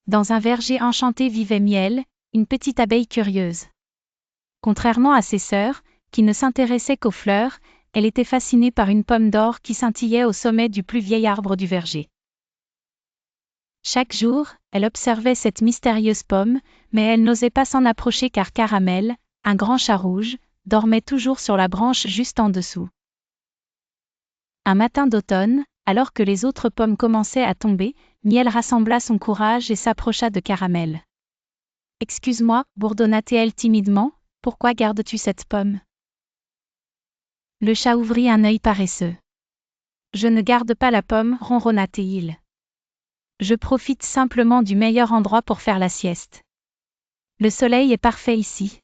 Dans un verger enchanté vivait Miel, une petite abeille curieuse. Contrairement à ses sœurs, qui ne s'intéressaient qu'aux fleurs, elle était fascinée par une pomme d'or qui scintillait au sommet du plus vieil arbre du verger. Chaque jour, elle observait cette mystérieuse pomme, mais elle n'osait pas s'en approcher car Caramel, un grand chat rouge, dormait toujours sur la branche juste en dessous. Un matin d'automne, alors que les autres pommes commençaient à tomber, Miel rassembla son courage et s'approcha de Caramel. « Excuse-moi, bourdonna-t-elle timidement, pourquoi gardes-tu cette pomme ?» Le chat ouvrit un œil paresseux. « Je ne garde pas la pomme, ronronna-t-il. Je profite simplement du meilleur endroit pour faire la sieste. Le soleil est parfait ici. »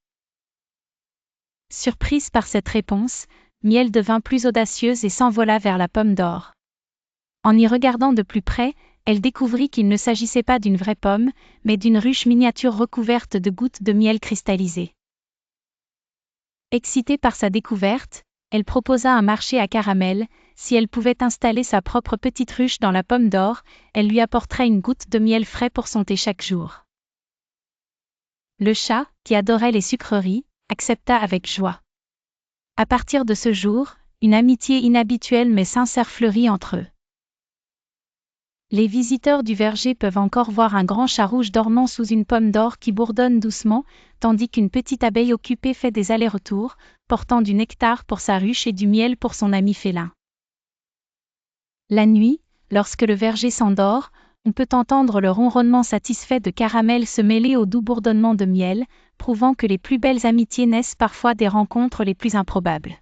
Surprise par cette réponse, Miel devint plus audacieuse et s'envola vers la pomme d'or. En y regardant de plus près, elle découvrit qu'il ne s'agissait pas d'une vraie pomme, mais d'une ruche miniature recouverte de gouttes de miel cristallisé. Excitée par sa découverte, elle proposa un marché à Caramel. Si elle pouvait installer sa propre petite ruche dans la pomme d'or, elle lui apporterait une goutte de miel frais pour son thé chaque jour. Le chat, qui adorait les sucreries, accepta avec joie. À partir de ce jour, une amitié inhabituelle mais sincère fleurit entre eux. Les visiteurs du verger peuvent encore voir un grand chat rouge dormant sous une pomme d'or qui bourdonne doucement, tandis qu'une petite abeille occupée fait des allers-retours, portant du nectar pour sa ruche et du miel pour son ami félin. La nuit, lorsque le verger s'endort, on peut entendre le ronronnement satisfait de Caramel se mêler au doux bourdonnement de Miel, prouvant que les plus belles amitiés naissent parfois des rencontres les plus improbables.